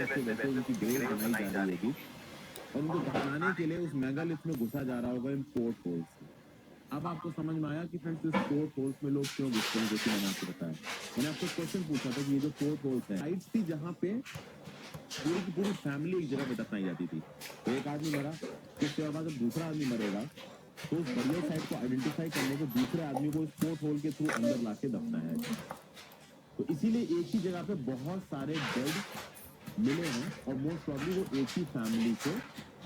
वैसे वैसे उनकी ग्रेव बनाई जा रही होगी और उनको दफनाने के लिए उस मेगालिथ में घुसा जा रहा होगा इन पोर्ट होल से। अब आपको समझ में आया कि फ्रेंड्स इस पोर्ट होल्स में लोग क्यों घुसते हैं, जो कि मैंने आपको बताया। मैंने आपको क्वेश्चन पूछा था कि ये जो पोर्ट होल्स है, साइट्स थी जहाँ पे पूरी की पूरी फैमिली एक जगह पे दफनाई जाती थी। तो एक आदमी मरा, कुछ देर बाद जब दूसरा आदमी मरेगा तो उस बरियल साइट को आइडेंटिफाई करने के दूसरे आदमी को इस पोर्ट होल के थ्रू अंदर लाके दफनाया जाए। तो इसीलिए एक ही जगह पे बहुत सारे डेड मिले हैं और मोस्ट प्रॉब्ली वो एक ही फैमिली से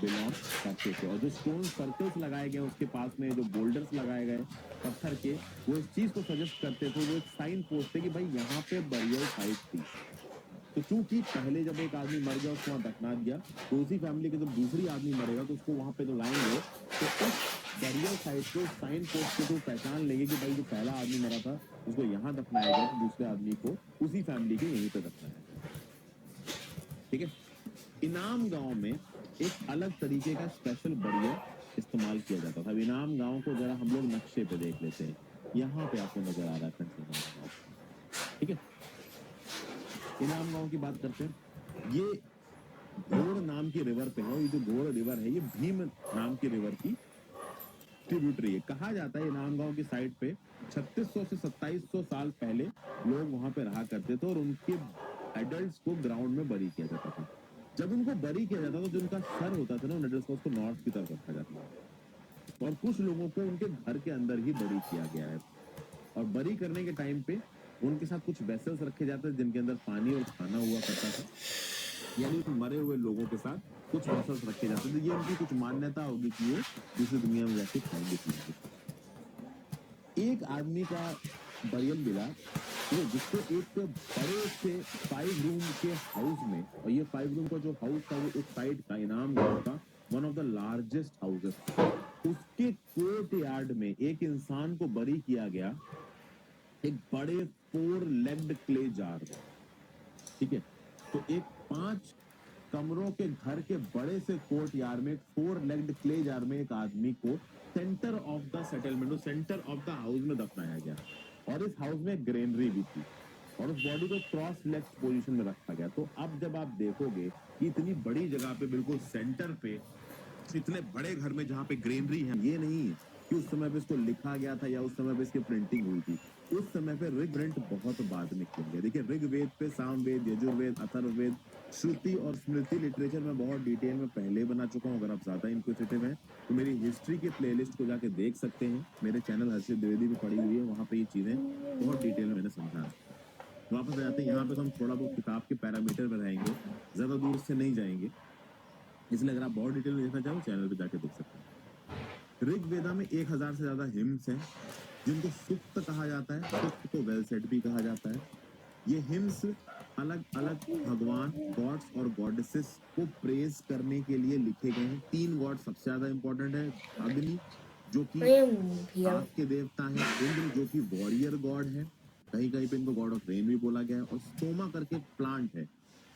बिलोंग करते थे। और जो स्टोन सर्कल्स लगाए गए उसके पास में, जो बोल्डर्स लगाए गए पत्थर के, वो इस चीज को सजेस्ट करते थे, वो एक साइन पोस्ट थे कि भाई यहाँ पे बरियल साइट थी। तो चूंकि पहले जब एक आदमी मर गया उसको वहां दफना दिया, तो उसी फैमिली के जब दूसरी आदमी मरेगा तो उसको वहां पे तो लाएंगे, तो उस बरियल साइट को साइन पोस्ट को तो पहचान लेंगे कि भाई जो पहला आदमी मरा था उसको यहाँ दफनाया गया, तो दूसरे आदमी को उसी फैमिली के यहीं पे दफनाया गया। ठीक है। इनाम गांव में एक अलग तरीके का स्पेशल बरियल इस्तेमाल किया जाता था। इनाम गांव को जरा हम लोग नक्शे पे देख लेते हैं। यहाँ पे आपको नजर आ रहा है फ्रेंड्स इनाम गांव। ठीक है, इनाम गांव की बात करते हैं। ये घोड़ नाम की रिवर पे है। ये जो घोड़ रिवर है ये भीम नाम की रिवर की ट्रिब्यूटरी है। कहा जाता है इनाम गांव की साइड पे 3600 से 2700 साल पहले लोग वहां पे रहा करते थे और उनके एडल्ट्स को ग्राउंड में बरी किया जाता था। जब उनको बरी किया जाता था, जो उनका सर होता था ना उन एडल्ट्स का, उसको नॉर्थ की तरफ रखा जाता था और कुछ लोगों को उनके घर के अंदर ही बरी किया गया है। और बरी करने के टाइम पे उनके साथ कुछ वेसल्स रखे जाते थे जिनके अंदर पानी और खाना हुआ करता था। यानी उन मरे हुए लोगों के साथ कुछ वेसल्स रखे जाते थे। ये उनकी कुछ मान्यता होगी कि ये दूसरी दुनिया में जाके खाएंगे पिएंगे। एक आदमी का बरियल मिला वो, जिसको एक बड़े से 5 रूम के हाउस में, और ये 5 रूम का जो हाउस था वो उस साइड का इनाम गांव का one of the largest houses, उसके कोर्ट यार्ड में एक इंसान को बरी किया गया एक बड़े 4 लेग्ड क्ले जार में। ठीक है, तो एक 5 कमरों के घर के बड़े से कोर्ट यार्ड में 4 लेग्ड क्ले जार में एक आदमी को centre of the settlement, centre of the house में दफनाया गया। और इस हाउस में ग्रेनरी भी थी और उस बॉडी को क्रॉस लेग्ड पोजीशन में रखा गया। तो अब जब आप देखोगे कि इतनी बड़ी जगह पे बिल्कुल सेंटर पे इतने बड़े घर में जहाँ पे ग्रेनरी है, ये नहीं है कि उस समय पे इसको लिखा गया था या उस समय पे इसकी प्रिंटिंग हुई थी। उस समय पे ऋग प्रिंट बहुत बाद में किया गया। देखिए ऋग्वेद पे, सामवेद, यजुर्वेद, अथर्ववेद, श्रुति और स्मृति लिटरेचर में बहुत डिटेल में पहले बना चुका हूँ। अगर आप ज्यादा इंक्विजिटिव हैं तो मेरी हिस्ट्री के प्लेलिस्ट को जाके देख सकते हैं। मेरे चैनल हर्षित द्विवेदी भी पड़ी हुई है, वहां पे ये चीजें बहुत डिटेल में मैंने समझा रखा है। वापस आ जाते हैं यहाँ पे, तो हम थोड़ा बहुत किताब के पैरामीटर में रहेंगे, ज्यादा दूर से नहीं जाएंगे। इसलिए अगर आप बहुत डिटेल में देखना चाहो चैनल पे जाके देख सकते हैं। ऋग्वेदा में 1000 से ज्यादा हिम्स हैं जिनको सुक्त कहा जाता है। सुक्त को वेल सेड भी कहा जाता है। ये हिम्स अलग अलग भगवान, गॉड्स और गॉडेसेस को प्रेज करने के लिए लिखे गए हैं। 3 गॉड सबसे ज्यादा इंपॉर्टेंट है। अग्नि जो कि आग के देवता है, इंद्र जो कि वॉरियर गॉड है, कहीं कहीं पे इनको गॉड ऑफ रेन भी बोला गया है, और सोमा करके एक प्लांट है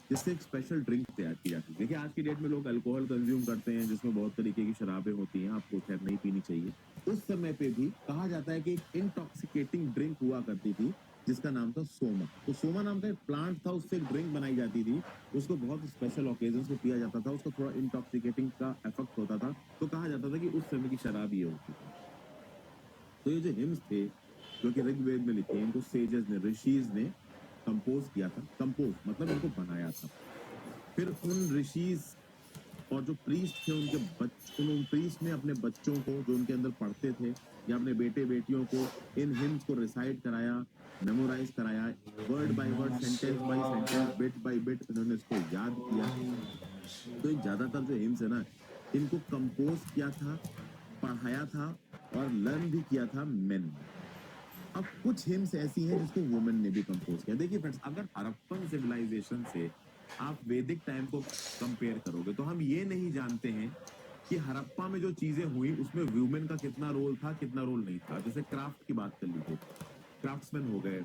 जिससे एक स्पेशल ड्रिंक तैयार की जाती है। देखिए आज की डेट में लोग अल्कोहल कंज्यूम करते हैं जिसमें बहुत तरीके की शराबें होती हैं, आपको खैर नहीं पीनी चाहिए। उस समय पे भी कहा जाता है कि एक इंटॉक्सिकेटिंग ड्रिंक हुआ करती थी जिसका नाम था सोमा। तो सोमा नाम का एक प्लांट था, उससे एक ड्रिंक बनाई जाती थी, उसको बहुत स्पेशल ओकेजन पे पिया जाता था, उसका थोड़ा इंटॉक्सिकेटिंग का इफेक्ट होता था। तो कहा जाता था कि उस समय की शराब ये होती थी। तो ये जो हिम्स थे जो कि ऋग्वेद में लिखे, इनको सेजेस ने, ऋषिज ने कंपोज किया था। कंपोज मतलब इनको बनाया था। फिर उन ऋषिज और जो प्रीस्ट थे उन प्रीस्ट ने अपने बच्चों को जो उनके अंदर पढ़ते थे या अपने बेटे बेटियों को इन हिम्स को रिसाइट कराया, मेमोराइज कराया, word by word, sentence by sentence, bit by bit इन्होंने इसको याद किया। तो इन ज्यादातर जो हिम्स है ना, इनको कंपोज किया था, पढ़ाया था और लर्न भी किया था मेन ने। अब कुछ हिम्स ऐसी हैं जिसको वुमेन ने भी कंपोज किया। देखिए फ्रेंड्स, अगर हड़प्पन सिविलाइजेशन से आप वैदिक टाइम को कंपेयर करोगे तो हम ये नहीं जानते हैं कि हड़प्पा में जो चीजें हुई उसमें वुमेन का कितना रोल था, कितना रोल नहीं था। जैसे क्राफ्ट की बात कर लीजिए, क्राफ्ट्समैन हो गए,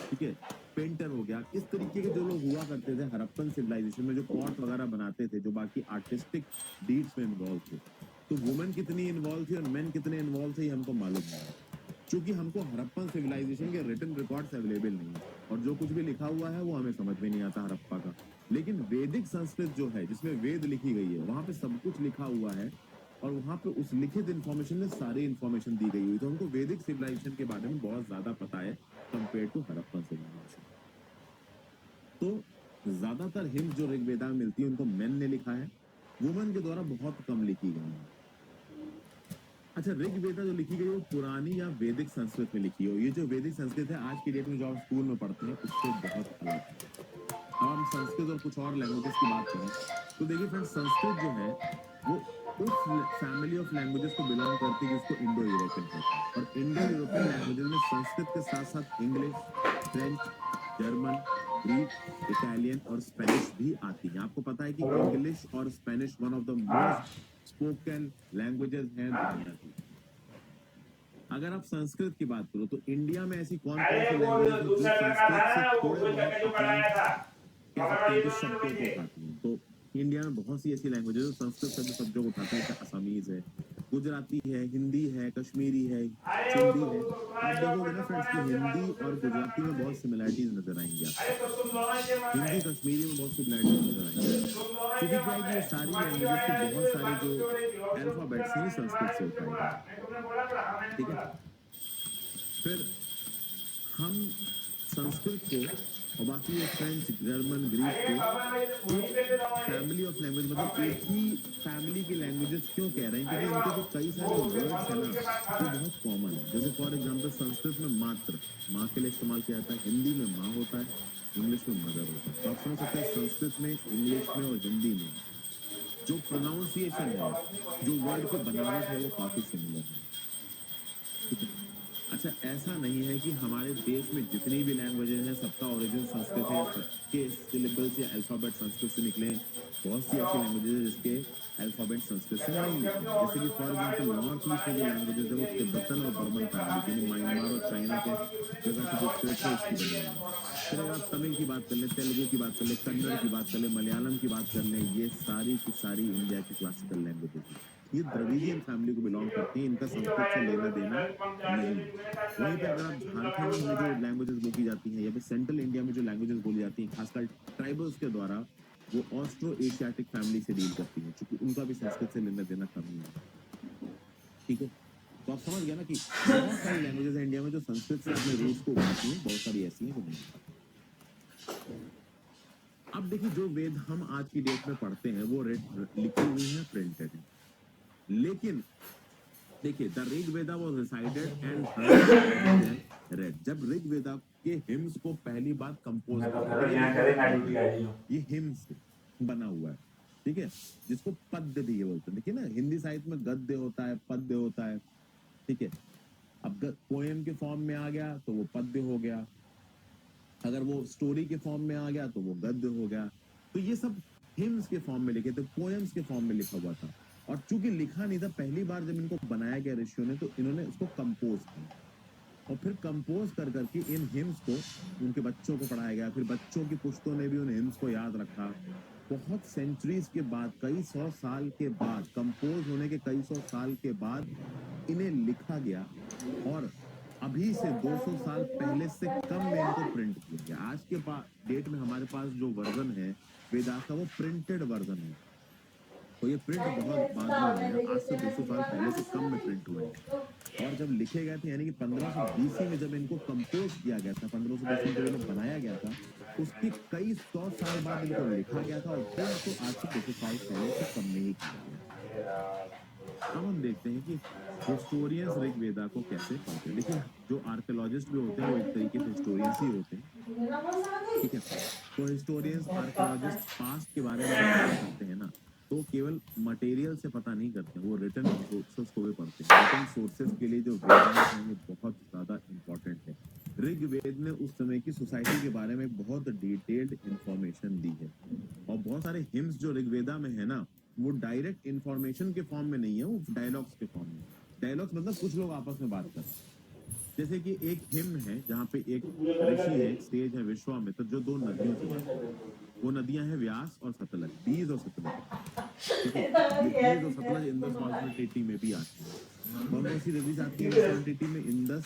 ठीक है, पेंटर हो गया, इस तरीके के जो लोग हुआ करते थे हड़प्पन सिविलाइजेशन में, जो पॉट वगैरह बनाते थे, जो बाकी आर्टिस्टिक डीड्स में इन्वॉल्व थे, तो वुमेन कितनी इन्वॉल्व थी और मेन कितने इन्वॉल्व थे ये हमको मालूम नहीं है। क्योंकि हमको हड़प्पन सिविलाइजेशन के रिटन रिकॉर्ड्स अवेलेबल नहीं है और जो कुछ भी लिखा हुआ है वो हमें समझ में नहीं आता हड़प्पा का। लेकिन वैदिक संस्कृत जो है जिसमें वेद लिखी गई है वहां पे सब कुछ लिखा हुआ है और वहां पे उस लिखित इन्फॉर्मेशन में सारी इन्फॉर्मेशन दी गई हुई, तो हमको वैदिक सिविलाइजेशन के बारे में बहुत ज्यादा पता है कंपेयर टू हड़प्पन सिविलाइजेशन। तो ज्यादातर हिंट जो ऋग्वेदा में मिलती है उनको मेन ने लिखा है, वुमन के द्वारा बहुत कम लिखी गई है। अच्छा, ऋग्वेदा जो लिखी गई है वो पुरानी या वैदिक संस्कृत में लिखी हो। ये जो वैदिक संस्कृत है आज की डेट में जो आप स्कूल में पढ़ते हैं उससे बहुत अलग है। अब हम संस्कृत और कुछ और लैंग्वेजेस की बात करें तो देखिए फ्रेंड्स, संस्कृत जो है वो उस फैमिली ऑफ लैंग्वेजेस को बिलोंग करती है जिसको इंडो यूरोपियन कहते हैं। और इंडो यूरोपियन लैंग्वेजेस में संस्कृत के साथ साथ English, French, German, Greek, Italian और स्पेनिश भी आती है। आपको पता है कि इंग्लिश और Spanish one of the most spoken languages हैं दुनिया की। अगर आप संस्कृत की बात करो तो इंडिया में ऐसी कौन कौन सी लैंग्वेज है जो संस्कृत से थोड़े बहुत अपने कह सकते हैं कि शब्दों को उठाती हैं। तो इंडिया में बहुत सी ऐसी लैंग्वेज है जो संस्कृत से शब्दों को उठाती है। असमीज है, गुजराती है, हिंदी है, कश्मीरी है, सिंधी है। आप देखोगे ना फ्रेंड्स कि हिंदी और गुजराती में बहुत सिमिलरिटीज नजर आएंगी आपको। हिंदी कश्मीरी में बहुत सिमिलरिटीज नजर आएंगी, क्योंकि क्या है कि ये सारी लैंग्वेजेस के बहुत सारे जो अल्फाबेट्स हैं संस्कृत से उठाए गए। ठीक है, फिर हम संस्कृत को और बाकी ये फ्रेंच, जर्मन, ग्रीक को फैमिली ऑफ लैंग्वेज मतलब एक ही फैमिली की लैंग्वेजेस क्यों कह रहे हैं, क्योंकि इनके जो कई सारे वर्ड्स है ना वो बहुत कॉमन है। जैसे फॉर एग्जांपल संस्कृत में मात्र माँ के लिए इस्तेमाल किया जाता है, हिंदी में माँ होता है, इंग्लिश में मदर होता है। तो आप समझ सकते हैं संस्कृत में, इंग्लिश में और हिंदी में जो प्रोनाउंसिएशन है, जो वर्ड की बनावट है वो काफी सिमिलर है। ठीक है, अच्छा ऐसा नहीं है कि हमारे देश में जितनी भी लैंग्वेजेस हैं सबका ओरिजिन संस्कृत है, सबके सिलेबल्स या अल्फाबेट संस्कृत से निकले। बहुत सी ऐसी लैंग्वेजेस हैं जिसके अल्फाबेट संस्कृत से नहीं निकले। जैसे कि फॉर एग्जांपल नॉर्थ ईस्ट में जो लैंग्वेजेस है वो तिब्बतन और बर्मन फैमिली के, यानी म्यांमार और चाइना के जगह से जो स्टेट्स है उसकी बनी हुई है। फिर अगर आप तमिल की बात कर ले, तेलुगु की बात कर ले, कन्नड़ की बात कर ले, मलयालम की बात कर ले, ये सारी की सारी इंडिया की क्लासिकल लैंग्वेजेस हैं। ये द्रविडियन फैमिली को बिलोंग करती हैं, इनका संस्कृत से लेना देना नहीं है। वहीं पे अगर आप झारखंड में जो लैंग्वेजेस बोली जाती हैं या फिर सेंट्रल इंडिया में जो लैंग्वेजेस बोली जाती हैं खासकर ट्राइबल्स के द्वारा, वो ऑस्ट्रो एशियाटिक फैमिली से डील करती हैं, क्योंकि उनका भी संस्कृत से लेना देना कम ही है। ठीक है, तो आप समझ गया ना कि बहुत सारी लैंग्वेजेस हैं इंडिया में जो संस्कृत से अपने रूट्स को उठाती हैं, बहुत सारी ऐसी हैं जो नहीं उठाती। अब देखिए जो वेद हम आज की डेट में पढ़ते हैं वो लिखी हुई है, प्रिंटेड है, लेकिन देखिए the Rigveda was recited and red. जब ऋग्वेदा के हिम्स को पहली बार कंपोज ये हिम्स बना हुआ है, ठीक है, जिसको पद्य भी बोलते हैं। देखिए ना हिंदी साहित्य में गद्य होता है, पद्य होता है, ठीक है। अब पोएम के फॉर्म में आ गया तो वो पद्य हो गया, अगर वो स्टोरी के फॉर्म में आ गया तो वो गद्य हो गया। तो ये सब हिम्स के फॉर्म में लिखे थे, पोएम्स के फॉर्म में लिखा हुआ था। और चूंकि लिखा नहीं था, पहली बार जब इनको बनाया गया ऋषियों ने तो इन्होंने उसको कंपोज किया और फिर कंपोज कर करके इन हिम्स को उनके बच्चों को पढ़ाया गया। फिर बच्चों की पुश्तों ने भी उन हिम्स को याद रखा। बहुत सेंचुरीज के बाद, कई सौ साल के बाद, कंपोज होने के कई सौ साल के बाद इन्हें लिखा गया और अभी से 200 साल पहले से कम में इनको प्रिंट किया गया। आज के डेट में हमारे पास जो वर्जन है वेदास का वो प्रिंटेड वर्जन है। तो ये प्रिंट बहुत बाद में हुए हैं, आज से 200 साल पहले से कम में प्रिंट हुए हैं। और जब लिखे गए थे यानी कि 1500 BC में जब इनको कंपोज किया गया था, 1500 BC में जब इन्हें बनाया गया था, उसके कई सौ साल बाद इनको लिखा गया था और प्रिंट तो आज से 200 साल पहले से कम में ही किया गया। अब हम देखते हैं कि हिस्टोरियंस ऋग्वेदा को कैसे पढ़ते हैं। देखिए जो आर्कियोलॉजिस्ट भी होते हैं वो एक तरीके से हिस्टोरियंस ही होते हैं, ठीक है। तो हिस्टोरियंस, आर्कियोलॉजिस्ट पास्ट के बारे में बात करते हैं ना, तो केवल मटेरियल से पता नहीं करते, वो रिटन सोर्सेस को भी पढ़ते हैं। रिटन सोर्सेस के लिए जो वेदांत है ये बहुत ज्यादा इंपॉर्टेंट है। ऋग्वेद ने उस समय की सोसाइटी के बारे में बहुत डिटेल्ड इंफॉर्मेशन दी है और बहुत सारे हिम्स जो ऋग्वेदा में है ना वो डायरेक्ट इंफॉर्मेशन के फॉर्म में नहीं है, वो डायलॉग्स के फॉर्म में। डायलॉग्स मतलब कुछ लोग आपस में बात कर रहे हैं। जैसे कि एक हिम्न है जहाँ पे एक ऋषि है, एक स्टेज है विश्वामित्र जो दो नदियों से बात कर, वो नदियां हैं व्यास और सतलज, बीज और सतलज, ठीक है। ये बीज और सतलज इंदस में भी आती है। कौन कौन सी नदी आती है इस क्वांटिटी में? इंदस,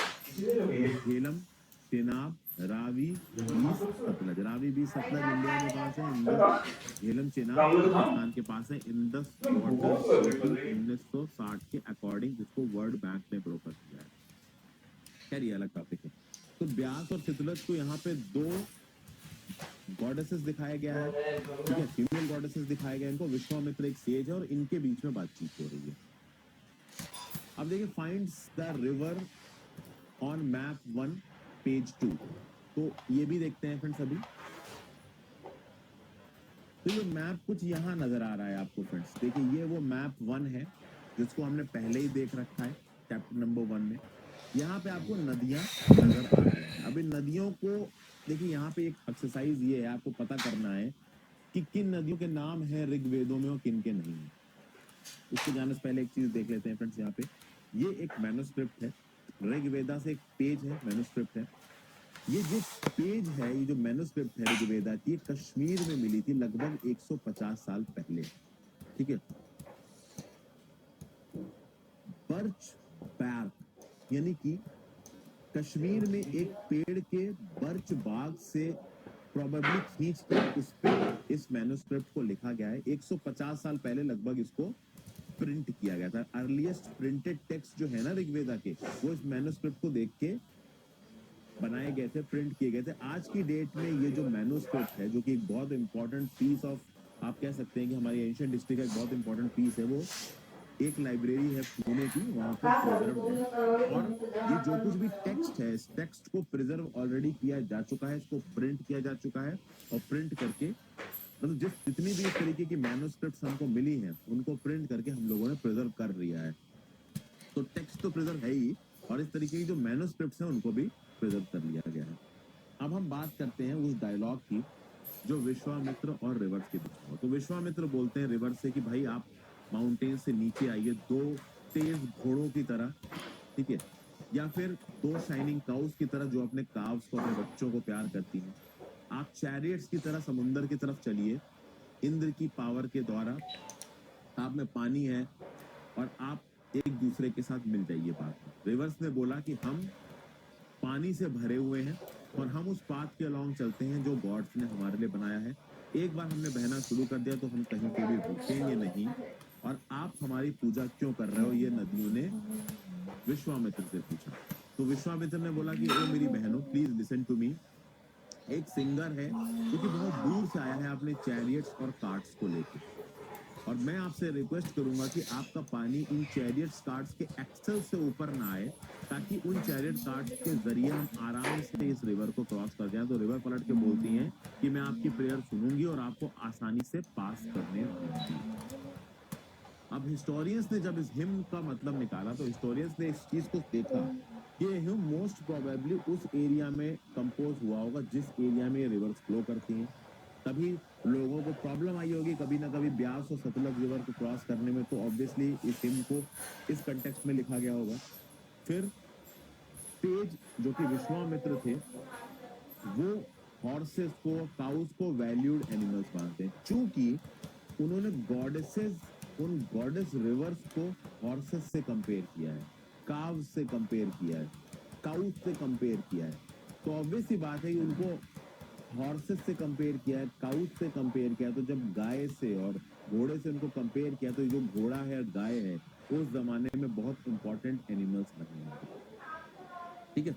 झेलम, चेनाब, रावी, बीस, सतलज। रावी, बीस, सतलज इंडिया के पास है। इंदस, झेलम, चेनाब पाकिस्तान के पास है। इंदस वाटर ट्रीटी 1960 के अकॉर्डिंग, जिसको वर्ल्ड बैंक ने ब्रोकर किया है। खैर ये अलग टॉपिक है। तो ब्यास और सतलज को यहाँ पे दो गॉडेसेस दिखाया गया है, ठीक है, फीमेल गॉडेसेस दिखाया गया है। इनको विश्वामित्र एक सेज है और इनके बीच में बातचीत हो रही है। अब देखिए, finds the river on map 1 page 2। तो ये भी देखते हैं फ्रेंड्स अभी। तो ये मैप कुछ यहाँ नजर आ रहा है आपको फ्रेंड्स। देखिए ये वो मैप 1 है जिसको हमने पहले ही देख रखा है चैप्टर नंबर 1 में। यहाँ पे आपको नदियां नजर आ रही हैं। अब इन नदियों को देखिए, यहाँ पे एक एक्सरसाइज ये है, आपको पता करना है कि किन नदियों के नाम है ऋग्वेदों में और किन के नहीं है। उसको जाने से पहले एक चीज देख लेते हैं फ्रेंड्स। यहाँ पे ये एक मैन्युस्क्रिप्ट है, ऋग्वेदा से एक पेज है, मैन्युस्क्रिप्ट है। ये जो पेज है, ये जो मैन्युस्क्रिप्ट है ऋग्वेदा की, कश्मीर में मिली थी लगभग 150 साल पहले, ठीक है। बर्च बैर्क यानी कि कश्मीर में एक पेड़ के बर्च बाग से प्रोबेबली खींच कर उस पे इस मैन्युस्क्रिप्ट को लिखा गया है। 150 साल पहले लगभग इसको प्रिंट किया गया था। अर्लीस्ट प्रिंटेड टेक्स्ट जो है ना ऋग्वेदा के, वो इस मैन्युस्क्रिप्ट को देख के बनाए गए थे, प्रिंट किए गए थे। आज की डेट में ये जो मैन्युस्क्रिप्ट है, जो कि एक बहुत इंपॉर्टेंट पीस ऑफ, आप कह सकते हैं कि हमारी एंशिएंट हिस्ट्री का एक बहुत इंपॉर्टेंट पीस है, वो एक लाइब्रेरी है पुणे की, वहां पर प्रिजर्व है। और ये जो कुछ भी टेक्स्ट है, इस टेक्स्ट को प्रिजर्व ऑलरेडी किया जा चुका है, इसको प्रिंट किया जा चुका है। और प्रिंट करके, मतलब जितनी भी इस तरीके की मैन्युस्क्रिप्ट्स हमको मिली हैं, उनको प्रिंट करके हम लोगों ने प्रिजर्व कर लिया है। तो टेक्स्ट तो प्रिजर्व है ही, और इस तरीके की जो मैन्युस्क्रिप्ट्स हैं उनको भी प्रिजर्व कर लिया गया है। अब हम बात करते हैं उस डायलॉग की जो विश्वामित्र और रिवर्स के बीच में हो। तो विश्वामित्र बोलते हैं रिवर्स से कि भाई आप माउंटेन से नीचे आइए, दो तेज घोड़ों की तरह, ठीक है, या फिर दो शाइनिंग काउस की तरह जो अपने काव्स को, अपने बच्चों को प्यार करती हैं। आप चैरियट्स की तरह समुंदर की तरफ चलिए। इंद्र की पावर के द्वारा आप में पानी है और आप एक दूसरे के साथ मिल जाइए पास में। रिवर्स ने बोला कि हम पानी से भरे हुए हैं और हम उस पाथ के अलोंग चलते हैं जो गॉड्स ने हमारे लिए बनाया है। एक बार हमने बहना शुरू कर दिया तो हम कहीं पे भी रुकेंगे नहीं। और आप हमारी पूजा क्यों कर रहे हो, ये नदियों ने विश्वामित्र से पूछा। तो विश्वामित्र ने बोला कि ओ मेरी बहनों, प्लीज लिसन टू मी। एक सिंगर है जो कि बहुत दूर से आया है अपने चैरियट्स और कार्ट्स को लेकर, और मैं आपसे रिक्वेस्ट करूंगा कि आपका पानी इन चैरियट्स कार्ट्स के एक्सेल से ऊपर ना आए, ताकि उन चैरियट कार्ट्स के जरिए हम आराम से इस रिवर को क्रॉस कर जाएं। तो रिवर पलट के बोलती हैं कि मैं आपकी प्रेयर सुनूंगी और आपको आसानी से पास करने दूंगी। अब हिस्टोरियंस ने जब इस हिम का मतलब निकाला, तो हिस्टोरियंस ने इस चीज को देखा कि ये हिम मोस्ट प्रोबेबली उस एरिया में कंपोज हुआ होगा जिस एरिया में रिवर्स फ्लो करती हैं। तभी लोगों को प्रॉब्लम आई होगी कभी ना कभी ब्यास और सतलज रिवर को क्रॉस करने में, तो ऑब्वियसली इस हिम को इस कंटेक्स्ट में लिखा गया होगा। फिर पेज जो कि विश्वामित्र थे, वो हॉर्सेस को, काउस को वैल्यूड एनिमल्स मानते हैं। चूंकि उन्होंने गॉडेसेस, उन गॉडेस रिवर्स को हॉर्सेस से कंपेयर किया है, काव्स से कंपेयर किया है, काउस से कंपेयर किया है। तो ऑब्वियस सी बात है कि उनको हॉर्सेस से कंपेयर किया है, काउस से कंपेयर किया है। तो जब गाय से और घोड़े से उनको कंपेयर किया, तो जो घोड़ा है और गाय है, उस जमाने में बहुत इंपॉर्टेंट एनिमल्स बने हैं, ठीक है।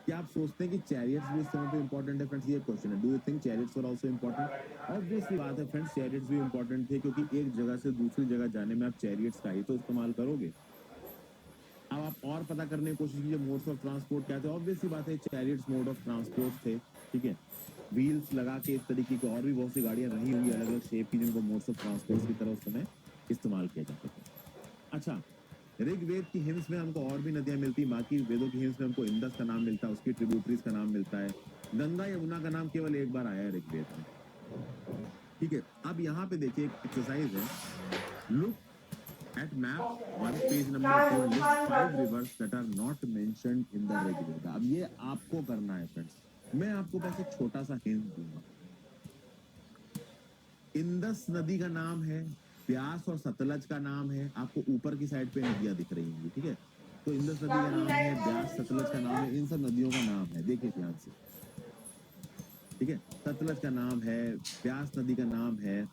क्या आप सोचते हैं कि चैरियट्स भी इस समय पे इंपॉर्टेंट है फ्रेंड्स? ये क्वेश्चन है, do you think chariots were also important? Obviously बात है फ्रेंड्स, चैरियट्स भी इंपॉर्टेंट थे, क्योंकि एक जगह से दूसरी जगह जाने में आप चैरियट्स का ही तो इस्तेमाल करोगे। अब आप और पता करने की कोशिश कीजिए मोड्स ऑफ ट्रांसपोर्ट क्या थे। ऑब्वियसली बात है चैरियट्स मोड ऑफ ट्रांसपोर्ट थे, ठीक है। व्हील्स लगा के इस तरीके की और भी बहुत सी गाड़ियां रही होंगी अलग अलग शेप की, जिनको मोड्स ऑफ ट्रांसपोर्ट की तरह उस समय इस्तेमाल किया जाता था। अच्छा, ऋग्वेद की हिम्स में हमको और भी नदियां मिलती, बाकी वेदों की हिम्स में हमको इंदस का नाम मिलता है, उसकी ट्रिब्यूटरीज का नाम मिलता है। गंगा यमुना का नाम केवल एक बार आया है ऋग्वेद में, ठीक है। अब यहाँ पे देखिए एक एक्सरसाइज है, look at map 1 page number 2, list 5 rivers that are not mentioned in the Rigveda। अब ये आपको करना है फ्रेंड्स। मैं आपको बस एक छोटा सा हिंट दूंगा। इंदस नदी का नाम है ब्यास और सतलज का नाम है, आपको ऊपर की साइड पे नदियां दिख रही होंगी, ठीक है। तो इंदस नदी का नाम है, ब्यास सतलज का नाम है, इन सब नदियों का नाम है, देखिए ध्यान से, ठीक है। सतलज का नाम है, ब्यास नदी का नाम है,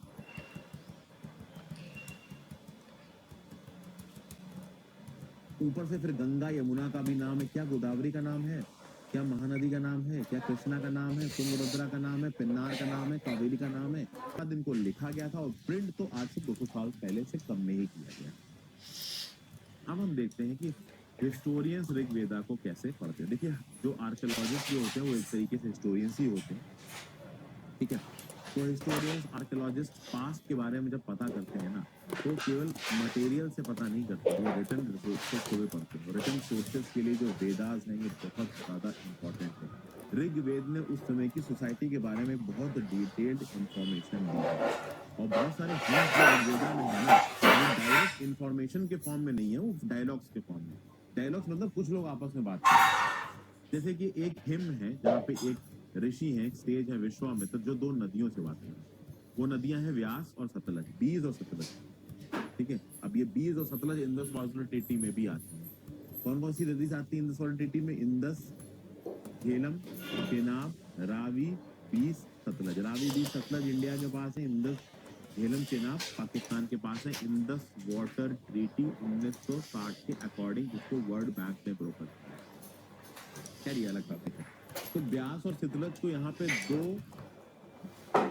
ऊपर से फिर गंगा यमुना का भी नाम है, क्या गोदावरी का नाम है, क्या महानदी का नाम है, क्या कृष्णा का नाम है, तुंगभद्रा का नाम है, पिन्नार का नाम है, कावेरी का नाम है। बाद इनको लिखा गया था और प्रिंट तो आज से 200 साल पहले से कम में ही किया गया। अब हम देखते हैं कि हिस्टोरियंस ऋग्वेदा को कैसे पढ़ते हैं। देखिए, जो आर्कियोलॉजिस्ट जो होते हैं वो एक तरीके से हिस्टोरियंस ही होते हैं, ठीक है। तो हिस्टोरियंस आर्कियोलॉजिस्ट पास्ट के बारे में जब पता करते हैं ना, तो केवल मटेरियल से पता नहीं करते, वो रिटन रिसोर्सेज को भी पढ़ते हैं। रिटन सोर्सेज के लिए जो वेदास हैं ये बहुत ज्यादा इंपॉर्टेंट है। ऋग्वेद ने उस समय की सोसाइटी के बारे में बहुत डिटेल्ड इंफॉर्मेशन दी है और बहुत सारे हिंट्स जो ऋग्वेदा में है ना, वो डायरेक्ट इंफॉर्मेशन के फॉर्म में नहीं है, वो डायलॉग्स के फॉर्म में। डायलॉग्स मतलब कुछ लोग आपस में बात करते हैं। जैसे कि एक हिम है जहाँ पे एक ऋषि है, एक सेज है विश्वामित्र, जो दो नदियों से बात कर रहे हैं। वो नदियां हैं व्यास और सतलज, बीज और सतलज, ठीक है। अब ये बीज और सतलज इंदस वाटर टेटी में भी आती है। कौन कौन सी नदी से आती है इंदस वाटर टेटी में? इंदस, झेलम, चेनाब, रावी, बीस, सतलज। रावी, बीस, सतलज इंडिया के पास है, इंदस झेलम चेनाब पाकिस्तान के पास है। इंदस वाटर ट्रीटी 1960 के अकॉर्डिंग जिसको वर्ल्ड बैंक ने ब्रोकर किया। खैर ये अलग टॉपिक है। तो ब्यास और सतलज को यहाँ पे दो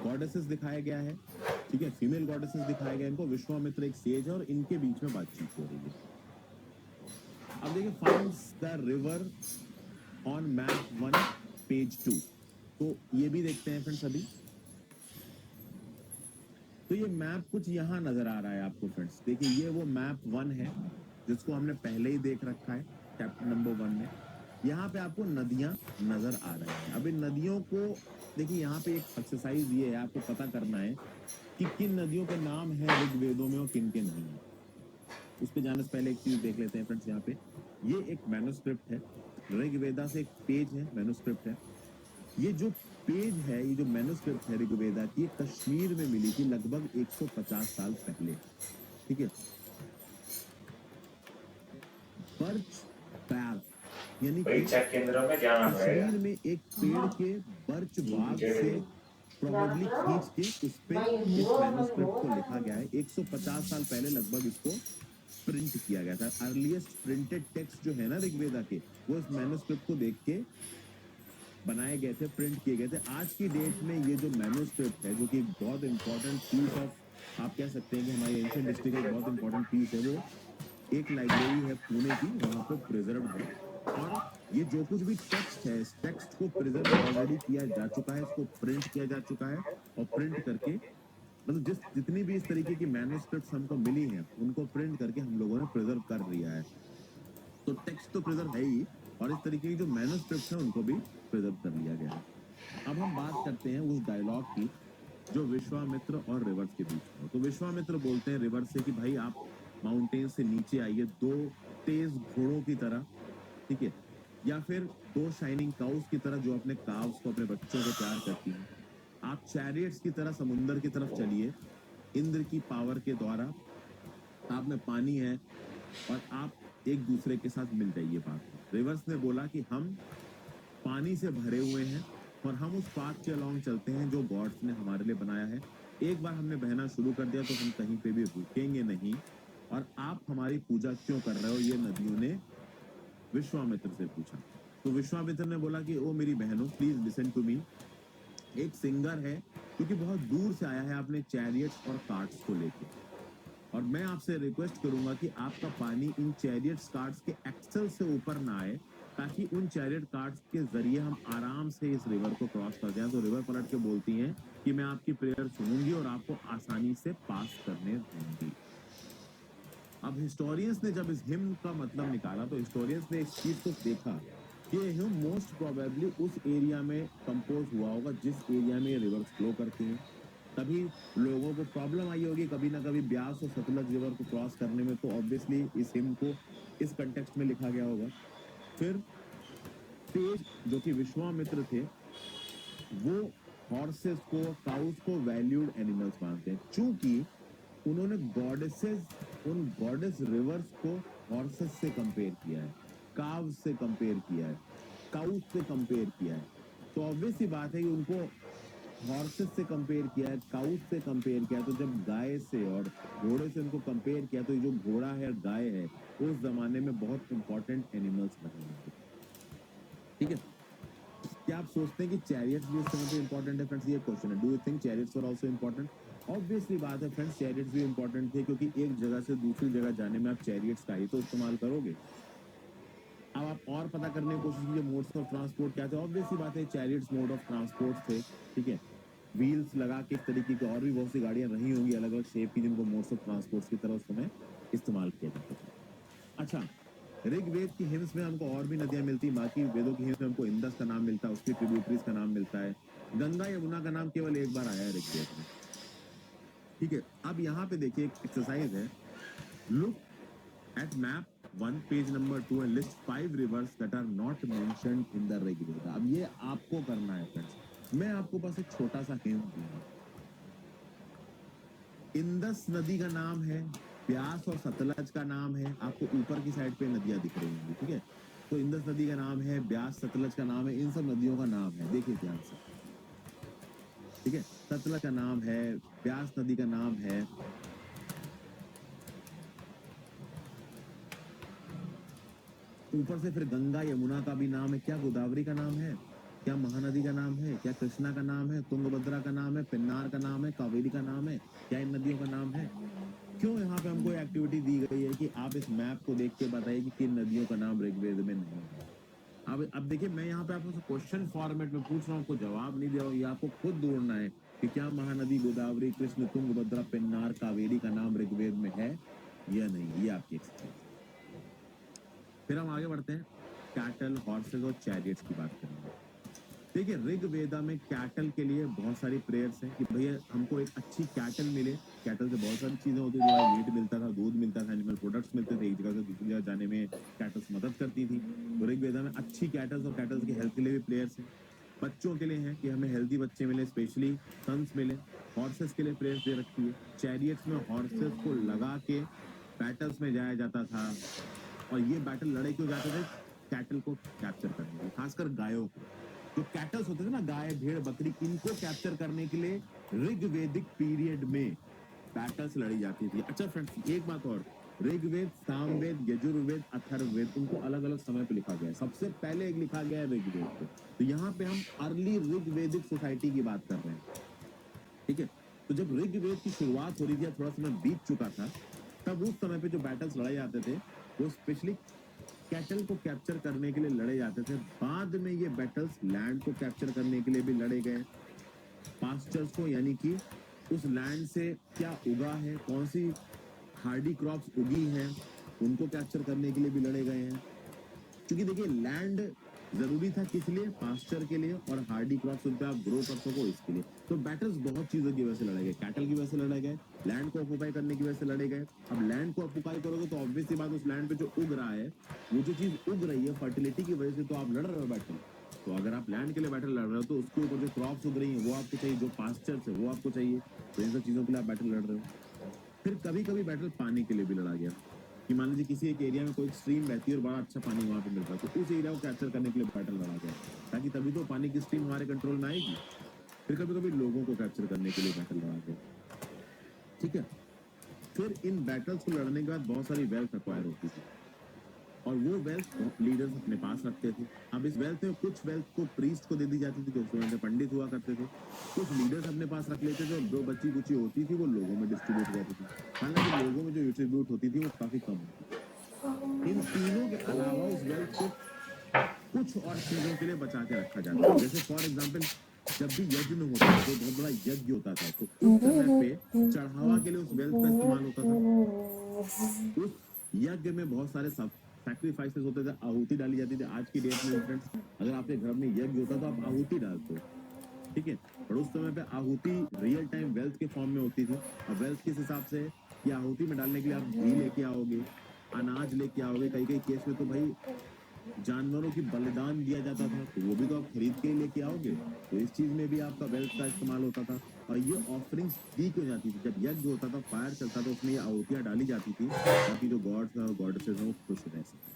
गॉडेसेस दिखाया गया है, ठीक है, फीमेल गॉडेसेस दिखाया गया है इनको। विश्वामित्र एक सेज है और इनके बीच में बातचीत हो रही है। अब देखिए, finds the river on map 1 page 2। तो ये भी देखते हैं फ्रेंड्स अभी। तो ये मैप कुछ यहाँ नजर आ रहा है आपको फ्रेंड्स, देखिए ये वो मैप 1 है जिसको हमने पहले ही देख रखा है चैप्टर नंबर 1 में। यहाँ पे आपको नदियां नजर आ रही हैं। अब इन नदियों को देखिए, यहाँ पे एक एक्सरसाइज ये है, आपको पता करना है कि किन नदियों के नाम है ऋग्वेदों में और किन के नहीं है। उस पे जाने से पहले एक चीज देख लेते हैं फ्रेंड्स। यहाँ पे ये एक मैन्युस्क्रिप्ट है, ऋग्वेदा से एक पेज है, मैन्युस्क्रिप्ट है। ये जो पेज है, ये जो मैन्युस्क्रिप्ट है ऋग्वेदा की, कश्मीर में मिली थी लगभग 150 साल पहले, ठीक है। बर्च बैर यानी कि परीक्षा केंद्र में जाना पड़ेगा। कश्मीर में एक पेड़ के बर्च बाग से प्रोबेबली खींच के उस पे इस मैन्युस्क्रिप्ट को लिखा गया है। 150 साल पहले लगभग इसको प्रिंट किया गया था। अर्लीस्ट प्रिंटेड टेक्स्ट जो है ना ऋग्वेदा के, वो इस मैन्युस्क्रिप्ट को देख के बनाए गए थे, प्रिंट किए गए थे। आज की डेट में ये जो मैन्युस्क्रिप्ट है, जो कि एक बहुत इंपॉर्टेंट पीस ऑफ, आप कह सकते हैं कि हमारी एंशिएंट हिस्ट्री का एक बहुत इंपॉर्टेंट पीस है, वो एक लाइब्रेरी है पुणे की, वहां पे प्रिजर्व है। और ये जो कुछ भी टेक्स्ट है, इस टेक्स्ट को प्रिजर्व ऑलरेडी किया जा चुका है, इसको प्रिंट किया जा चुका है और प्रिंट करके, मतलब जितनी भी इस तरीके की मैन्युस्क्रिप्ट्स हमको मिली हैं उनको प्रिंट करके हम लोगों ने प्रिजर्व कर लिया है। तो टेक्स्ट तो प्रिजर्व है ही, और इस तरीके की जो मैन्युस्क्रिप्ट्स हैं उनको भी प्रिजर्व कर लिया गया है। अब हम बात करते हैं उस डायलॉग की जो विश्वामित्र और रिवर्स के बीच में हो। तो विश्वामित्र बोलते हैं रिवर्स से कि भाई आप माउंटेन से नीचे आइए, दो तेज घोड़ों की तरह, ठीक है, या फिर दो शाइनिंग काउस की तरह जो अपने काव्स को, अपने बच्चों को प्यार करती हैं। आप चैरियट्स की तरह समुंदर की तरफ चलिए, इंद्र की पावर के द्वारा आप में पानी है और आप एक दूसरे के साथ मिल जाइए पाथ में। रिवर्स ने बोला कि हम पानी से भरे हुए हैं और हम उस पाथ के अलोंग चलते हैं जो गॉड्स ने हमारे लिए बनाया है। एक बार हमने बहना शुरू कर दिया तो हम कहीं पे भी रुकेंगे नहीं। और आप हमारी पूजा क्यों कर रहे हो, ये नदियों ने विश्वामित्र से पूछा। तो विश्वामित्र ने बोला कि ओ मेरी बहनों, प्लीज लिसन टू मी। एक सिंगर है जो कि बहुत दूर से आया है अपने चैरियट्स और कार्ट्स को लेके, और मैं आपसे रिक्वेस्ट करूंगा कि आपका पानी इन चैरियट्स कार्ट्स के एक्सल से ऊपर ना आए, ताकि उन चैरियट कार्ट्स के जरिए हम आराम से इस रिवर को क्रॉस कर जाएं। तो रिवर पलट के बोलती हैं कि मैं आपकी प्रेयर सुनूंगी और आपको आसानी से पास करने दूंगी। अब हिस्टोरियंस ने जब इस हिम का मतलब निकाला तो हिस्टोरियंस ने इस चीज को देखा कि ये हिम मोस्ट प्रोबेबली उस एरिया में कंपोज हुआ होगा जिस एरिया में ये रिवर्स फ्लो करती हैं। तभी लोगों को प्रॉब्लम आई होगी कभी ना कभी ब्यास और सतलज रिवर को क्रॉस करने में, तो ऑब्वियसली इस हिम को इस कंटेक्स्ट में लिखा गया होगा। फिर सेज जो कि विश्वामित्र थे, वो हॉर्सेस को, काउस को वैल्यूड एनिमल्स मानते हैं। चूंकि उन्होंने गॉडेसेस, उन गॉडेस रिवर्स को हॉर्सेस से कंपेयर किया है, काव से कंपेयर किया है, काउस से कंपेयर किया है। तो ऑब्वियस सी बात है कि उनको हॉर्सेस से कंपेयर किया है, काउस से कंपेयर किया है। तो जब गाय से और घोड़े से उनको कंपेयर किया, तो ये जो घोड़ा है, गाय है, उस जमाने में बहुत इंपॉर्टेंट एनिमल्स रहे हैं। ठीक है, क्या आप सोचते हैं कि चैरियट्स भी उस समय पे इंपॉर्टेंट है? फ्रेंड्स, ये क्वेश्चन है, do you think chariots were also important? Obviously बात है फ्रेंड्स, चैरियट्स भी इंपॉर्टेंट थे, क्योंकि एक जगह से दूसरी जगह जाने में आप चैरियट्स का ही तो इस्तेमाल करोगे। अब आप और पता करने की कोशिश कीजिए मोड्स ऑफ ट्रांसपोर्ट क्या थे। ऑब्वियसली बात है, चैरियट्स मोड ऑफ ट्रांसपोर्ट थे। ठीक है, व्हील्स लगा के इस तरीके की और भी बहुत सी गाड़ियां रही होंगी अलग अलग शेप की, जिनको मोड्स ऑफ ट्रांसपोर्ट की तरह उस समय इस्तेमाल किया जाता था। अच्छा, ऋग्वेद की हिम्स में हमको और भी नदियां मिलती हैं, बाकी वेदों की हिम्स में हमको इंदस का नाम मिलता है, उसकी ट्रिब्यूटरीज का नाम मिलता है। गंगा यमुना का नाम केवल एक बार आया है ऋग्वेद में। ठीक है, अब यहाँ पे देखिए एक एक्सरसाइज है, look at map 1 page number 2 and list 5 rivers that are not mentioned in the Rigveda। अब ये आपको करना है फ्रेंड्स, मैं आपको बस एक छोटा सा हिंट दूंगा। इंदस नदी का नाम है, ब्यास और सतलज का नाम है, आपको ऊपर की साइड पे नदियां दिख रही होंगी। ठीक है, तो इंदस नदी का नाम है, ब्यास सतलज का नाम है, इन सब नदियों का नाम है, देखिए ध्यान से। ठीक है, सतलज का नाम है, ब्यास नदी का नाम है, ऊपर से फिर गंगा यमुना का भी नाम है, क्या गोदावरी का नाम है, क्या महानदी का नाम है, क्या कृष्णा का नाम है, तुंगभद्रा का नाम है, पेन्नार का नाम है, कावेरी का नाम है, क्या इन नदियों का नाम है? क्यों यहाँ पे हमको एक्टिविटी दी गई है कि आप इस मैप को देख के बताइए कि किन नदियों का नाम ऋग्वेद में नहीं है। अब देखिए, मैं यहाँ पे आपको क्वेश्चन फॉर्मेट में पूछ रहा हूँ, आपको जवाब नहीं दे रहा हूँ, ये आपको खुद ढूंढना है कि क्या महानदी, गोदावरी, कृष्ण, तुंगभद्रा, पेन्नार, कावेरी का नाम ऋग्वेद में है या नहीं। ये आपकी एक्सरसाइज। फिर हम आगे बढ़ते हैं, कैटल, हॉर्सेस और चैरियट्स की बात करेंगे। देखिए, ऋग्वेदा में कैटल के लिए बहुत सारी प्रेयर्स हैं कि भैया हमको एक अच्छी कैटल मिले। कैटल से बहुत सारी चीजें होती थी, मीट मिलता था, दूध मिलता था, एनिमल प्रोडक्ट्स मिलते थे, एक जगह से दूसरी जगह जाने में कैटल्स मदद करती थी। तो ऋग्वेदा में अच्छी कैटल्स और कैटल्स की हेल्थ के लिए भी प्रेयर्स हैं। बच्चों के लिए है कि हमें हेल्दी बच्चे मिले, स्पेशली सन्स मिले। हॉर्सेस के लिए प्रेयर्स दे रखी है। चैरियट्स में हॉर्सेस को लगा के बैटल्स में जाया जाता था, और ये बैटल लड़े क्यों जाते थे? कैटल को कैप्चर करने के लिए, खासकर गायों को। जो कैटल्स होते थे ना, गाय, भेड़, बकरी, इनको कैप्चर करने के लिए ऋग्वेदिक पीरियड में बैटल्स लड़ी जाती थी। अच्छा फ्रेंड्स, एक बात और, ऋग्वेद, सामवेद, यजुर्वेद, अथर्ववेद, उनको अलग अलग समय पे लिखा गया है। सबसे पहले एक लिखा गया है ऋग्वेद को। तो यहाँ पे हम अर्ली ऋग्वेदिक सोसाइटी की बात कर रहे हैं। ठीक है, तो जब ऋग्वेद की शुरुआत हो रही थी, थोड़ा समय बीत चुका था, तब उस समय पे जो बैटल्स लड़ाए जाते थे, वो स्पेशली कैटल को कैप्चर करने के लिए लड़े जाते थे। बाद में ये बैटल्स लैंड को कैप्चर करने के लिए भी लड़े गए, पास्चर्स को, यानी कि उस लैंड से क्या उगा है, कौन सी हार्डी क्रॉप्स उगी हैं, उनको कैप्चर करने के लिए भी लड़े गए हैं। क्योंकि देखिए, लैंड जरूरी था किस लिए? पास्चर के लिए, और हार्डी क्रॉप्स उन पे आप ग्रो कर सको इसके लिए। तो बैटल्स बहुत चीजों की वजह से लड़े गए, कैटल की वजह से लड़े गए, लैंड को ऑक्यूपाई करने की वजह से लड़े गए। अब लैंड को ऑक्यूपाई करोगे तो ऑब्वियसली बात, उस लैंड पे जो उग रहा है, वो जो चीज उग रही है फर्टिलिटी की वजह से, तो आप लड़ रहे हो बैटल। तो अगर आप लैंड के लिए बैटल लड़ रहे हो, तो उसके ऊपर जो क्रॉप्स उग रही है वो आपको चाहिए, जो पास्चर्स है वो आपको चाहिए। तो इन सब चीजों के लिए आप बैटल लड़ रहे हो। फिर कभी कभी बैटल पानी के लिए भी लड़ा गया, कि मान लीजिए किसी एक एरिया में कोई स्ट्रीम बहती है और बड़ा अच्छा पानी वहां पे मिलता है, तो उस एरिया को कैप्चर करने के लिए बैटल लड़ा गया, ताकि तभी तो पानी की स्ट्रीम हमारे कंट्रोल में आएगी। फिर कभी कभी लोगों को कैप्चर करने के लिए बैटल लड़ा गया। ठीक है, फिर इन बैटल्स को लड़ने के बाद बहुत सारी वेल्थ एक्वायर होती थी, और वो वेल्थ लीडर्स अपने पास रखते थे। अब इस वेल्थ में कुछ वेल्थ को प्रीस्ट को दे दी जाती थी, जो उस समय पंडित हुआ करते थे। कुछ लीडर्स अपने पास रख लेते थे, और जो बची कुची होती थी वो लोगों में डिस्ट्रीब्यूट हो जाती थी। हालांकि लोगों में जो डिस्ट्रीब्यूट होती थी वो काफी कम होती थी। इन तीनों के अलावा उस वेल्थ को कुछ और चीजों के लिए बचा के रखा जाता था। जैसे फॉर एग्जाम्पल, जब भी यज्ञ में होता था, कोई बहुत बड़ा यज्ञ होता था, तो उस समय पे चढ़ावा के लिए उस वेल्थ का इस्तेमाल होता था। उस यज्ञ में बहुत सारे सैक्रिफाइसेस होते थे, आहुति डाली जाती थी। आज की डेट में फ्रेंड्स, अगर आपके घर में यज्ञ होता तो आप आहुति डालते हो। ठीक है, और उस समय पे आहुति रियल टाइम वेल्थ के फॉर्म में होती थी। अब वेल्थ किस हिसाब से है कि आहुति में डालने के लिए आप घी लेके आओगे, अनाज लेके आओगे, कई कई केस में तो भाई जानवरों की बलिदान दिया जाता था, तो वो भी तो आप खरीद के ही लेके आओगे। तो इस चीज में भी आपका वेल्थ का इस्तेमाल होता था। और ये ऑफरिंग्स दी क्यों जाती थी? जब यज्ञ होता था, फायर चलता था, उसमें ये आहुतियां डाली जाती थी ताकि जो गॉड्स और गॉडेसेस हैं वो खुश रह सके।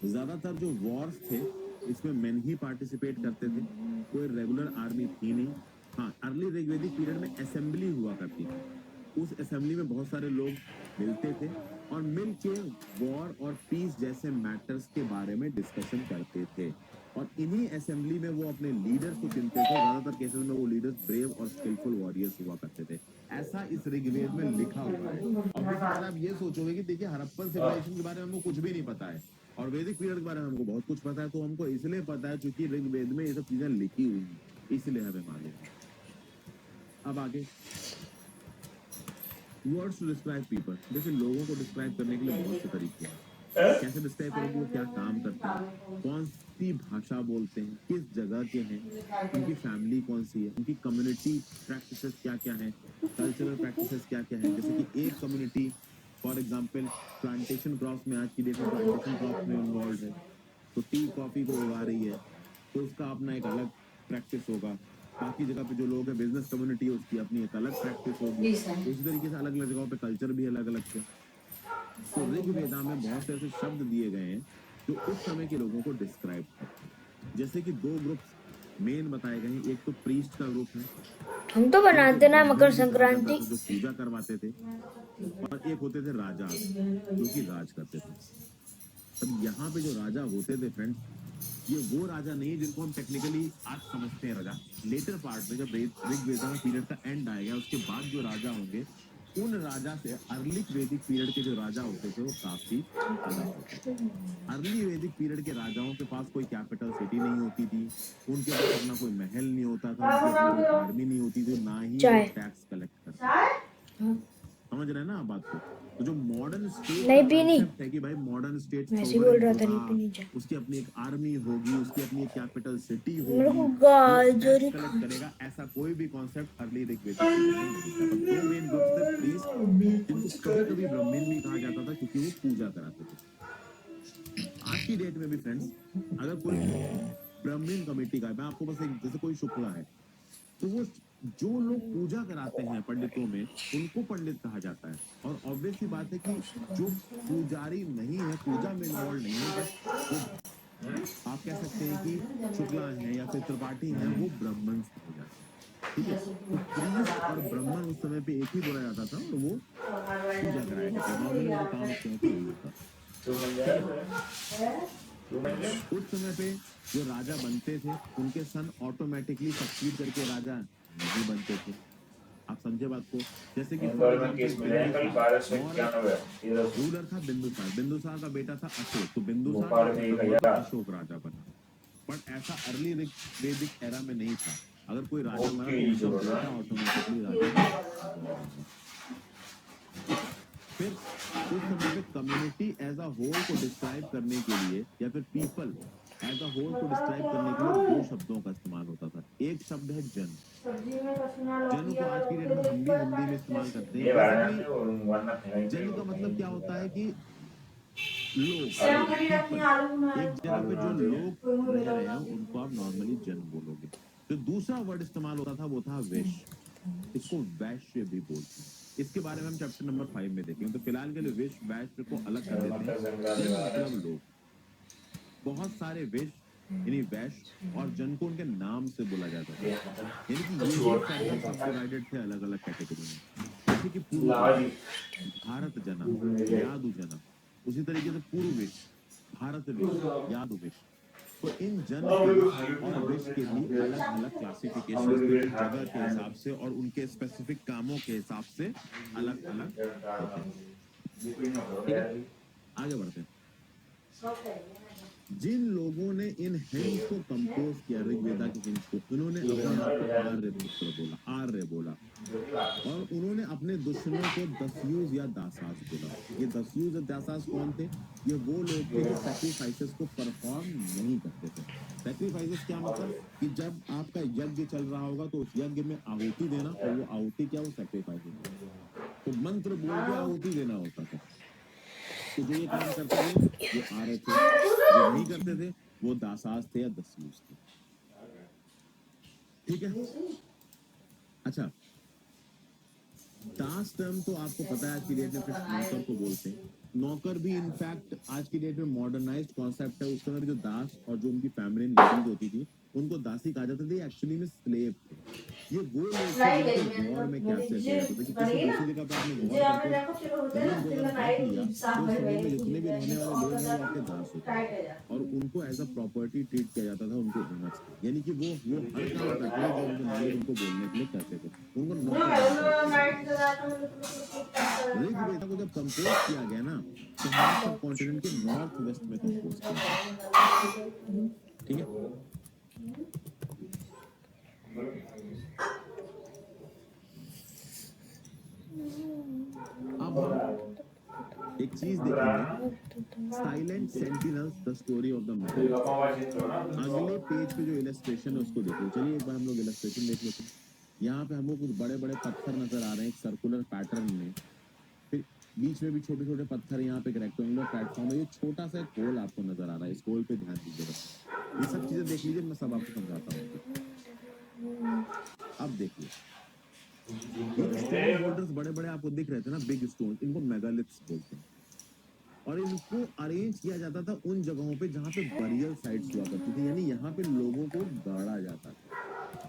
ज्यादातर जो वॉर्स थे इसमें मेन ही पार्टिसिपेट करते थे, कोई रेगुलर आर्मी थी नहीं। हाँ, अर्ली ऋग्वेदिक पीरियड में असेंबली हुआ करती थी। उस असेंबली में बहुत सारे लोग मिलते थे और मिल के वॉर और पीस जैसे मैटर्स के बारे में डिस्कशन करते थे। और इन्हीं असेंबली में वो अपने लीडर्स को चुनते थे। ज्यादातर केसेस में वो लीडर्स ब्रेव और स्किलफुल वॉरियर्स हुआ करते थे। ऐसा इस ऋग्वेद में लिखा हुआ है। अब अगर आप ये सोचोगे कि देखिए हड़प्पन सिविलाइजेशन के बारे में हमको कुछ भी नहीं पता है और वैदिक पीरियड के बारे में हमको बहुत कुछ पता है, तो हमको इसलिए पता है क्योंकि ऋग्वेद में ये सब चीजें लिखी हुई हैं, इसलिए हमें मालूम है। अब आगे वर्ड्स टू डिस्क्राइब पीपल। देखिए लोगों को डिस्क्राइब करने के लिए बहुत से तरीके हैं। कैसे डिस्क्राइब करोगे? वो क्या काम करते हैं, कौन सी भाषा बोलते हैं, किस जगह के हैं, उनकी फैमिली कौन सी है, उनकी कम्युनिटी प्रैक्टिसेस क्या क्या है, कल्चरल प्रैक्टिसेस क्या क्या है। जैसे कि एक community for example plantation crops में, आज की डेट में प्लांटेशन क्रॉप्स में इन्वॉल्व है, तो टी कॉफी को उगा रही है, तो उसका अपना एक अलग प्रैक्टिस होगा। बाकी जगह पे जो लोग हैं, बिजनेस कम्युनिटी है, उसकी अपनी एक अलग प्रैक्टिस होगी। इसी तरीके से अलग अलग जगहों पे कल्चर भी अलग अलग है। तो ऋग्वेदा में बहुत से ऐसे शब्द दिए गए हैं जो उस समय के लोगों को डिस्क्राइब करते हैं। जैसे कि दो ग्रुप्स मेन बताए गए हैं। एक तो प्रीस्ट का ग्रुप है, हम तो बनाते ना मकर जो संक्रांति। पूजा करवाते थे, और एक होते थे राजा जो कि राज करते थे। अब यहाँ पे जो राजा होते थे फ्रेंड्स, ये वो राजा नहीं जिनको हम टेक्निकली आज समझते हैं राजा। लेटर पार्ट में जब ऋग्वेदा में पीरियड का एंड आएगा, उसके बाद जो राजा होंगे, उन राजा से अर्ली वैदिक पीरियड के जो राजा होते थे वो काफी अलग होते थे। अर्ली वैदिक पीरियड के राजाओं के पास कोई कैपिटल सिटी नहीं होती थी, उनके पास अपना कोई महल नहीं होता था, उनकी अपनी कोई आर्मी नहीं होती थी, ना ही वो टैक्स कलेक्ट करते। समझ रहे हैं ना आप बात को? तो जो मॉडर्न स्टेट नहीं का पीनी, कांसेप्ट है कि भाई मॉडर्न स्टेट मैं ऐसे ही बोल रहा था, नहीं होगा, पीनी चाय। उसकी अपनी एक आर्मी होगी, उसकी अपनी एक कैपिटल सिटी मेरे होगी, को वो गाजर टैक्स कलेक्ट करेगा, ऐसा कोई भी कॉन्सेप्ट अर्ली ऋग्वेदिक पीरियड में नहीं था। बस दो मेन ग्रुप थे, प्रीस्ट जिनको कभी कभी ब्राह्मण भी कहा जाता था क्योंकि वो पूजा कराते थे। आज की डेट में भी फ्रेंड्स, अगर कोई ब्राह्मण कमेटी का, मैं आपको बस एक, जैसे कोई शुक्ला है, तो वो जो लोग पूजा कराते हैं पंडितों में, उनको पंडित कहा जाता है। और ऑब्वियस सी बात है कि जो पुजारी नहीं है, पूजा में इन्वॉल्व नहीं है, बस वो आप कह सकते हैं कि शुक्ला है या फिर त्रिपाठी है, वो ब्राह्मण हो जाते हैं। ठीक है, तो प्रीस्ट और ब्राह्मण उस समय पे एक ही बोला जाता था और वो पूजा कराया करते थे। नॉर्मली उनका काम उस समय पे यही होता। उस समय पे जो राजा बनते थे, उनके सन ऑटोमेटिकली सक्सीड करके राजा नहीं बनते थे। आप समझे बात को? जैसे कि फॉर एग्जाम्पल रूलर था बिंदुसार, बिंदुसार का बेटा था अशोक, तो बिंदुसार अशोक राजा बना। बट ऐसा अर्ली वैदिक एरा में नहीं था। अगर कोई राजा बना तो उनका बेटा ऑटोमेटिकली राजा। फिर उस समय पे कम्युनिटी एज अ होल को डिस्क्राइब करने के लिए, या फिर पीपल एज अ होल को डिस्क्राइब करने के लिए दो शब्दों का इस्तेमाल होता था। एक शब्द है जन। जन को आज की डेट में हम भी हिंदी में इस्तेमाल करते हैं। बेसिकली जन का मतलब क्या होता है कि लोग, एक जगह पे जो लोग रह रहे हैं उनको आप नॉर्मली जन बोलोगे। जो दूसरा वर्ड इस्तेमाल होता था वो था वैश्य। इसको वैश्य भी बोलते हैं। इसके बारे में हम चैप्टर नंबर 5 में देखेंगे। तो फिलहाल के लिए वैश्य वैश्य को अलग कर देते हैं। जन मतलब लोग, बहुत सारे वैश्य यानी वैश्य और जन को उनके नाम से बोला जाता था। यानी कि ये फैक्टर सब डिवाइडेड थे अलग अलग कैटेगरी में। जैसे कि पूर्व भारत जना, यादु जना, उसी तरीके से पूर्व वेश, भारत वेश, यादु वेश। तो इन जन के और वेश के भी अलग अलग क्लासिफिकेशन थे, जो जगह के हिसाब से और उनके स्पेसिफिक कामों के हिसाब से अलग अलग होते हैं। ठीक है, आगे बढ़ते हैं। जिन लोगों ने इन हिम्स को कंपोज किया, ऋग्वेदा के हिम्स को, उन्होंने अपने आप को आर्य पुत्र बोला, आर्य बोला। और उन्होंने अपने दुश्मनों को दस्यूज या दासास बोला। ये दस्यूज और दासास कौन थे? ये वो लोग थे जो सैक्रिफाइसेस को परफॉर्म नहीं करते थे। सैक्रिफाइसेस क्या मतलब? कि जब आपका यज्ञ चल रहा होगा तो उस यज्ञ में आहुति देना, और वो आहुति क्या, वो सैक्रिफाइस होता। तो मंत्र बोल के आहुति देना होता था। तो जो ये काम करते थे वो आर्य थे, जो नहीं करते थे वो दासास थे या दस्यूज थे। ठीक है। अच्छा, दास टर्म तो आपको पता है आज की डेट में फिर नौकर को बोलते हैं। नौकर भी इनफैक्ट आज की डेट में मॉडर्नाइज्ड कॉन्सेप्ट है। उसके अंदर जो दास और जो उनकी फैमिलियन लेडीज होती थी उनको दासी कहा जाता था, एक्चुअली में स्लेव थे। ये वो लोग थे जिनको वॉर में कैप्चर किया जाता था कि किसी दूसरी जगह पर आपने वॉर करके विन को अगर हट लिया तो उस समय में जितने भी रहने वाले लोग हैं वो आपके दास होते हैं और उनको एज अ प्रॉपर्टी ट्रीट किया जाता था उनके ओनर्स को। यानी कि वो हर काम करते थे जो उनके मालिक उनको बोलने के लिए कहते थे, उनको नौकर। ऋग्वेद को जब कंपोज किया गया ना तो हमारे सब कॉन्टिनेंट के नॉर्थ वेस्ट में कंपोज किया गया। ठीक है। अब हम एक चीज देखेंगे, silent sentinels the story of the man. अगले पेज पे जो इलस्ट्रेशन है उसको देखो। चलिए एक बार हम लोग इलस्ट्रेशन देख लेते हैं। यहाँ पे हमको कुछ बड़े बड़े पत्थर नजर आ रहे हैं एक सर्कुलर पैटर्न में, फिर बीच में भी छोटे छोटे पत्थर। यहाँ पे एक रेक्टेंगुलर प्लेटफॉर्म है, ये छोटा सा एक होल आपको नजर आ रहा है, इस होल पे ध्यान दीजिएगा। ये सब चीजें देख लीजिए, मैं सब आपको समझाता हूँ। अब देखिए स्टोन बोल्डर्स बड़े बड़े आपको दिख रहे थे ना, बिग स्टोन, इनको मेगालिथ्स बोलते हैं। और इनको अरेंज किया जाता था उन जगहों पे जहाँ पे बरियल साइट्स हुआ करती थी, यानी यहाँ पे लोगों को गाड़ा जाता था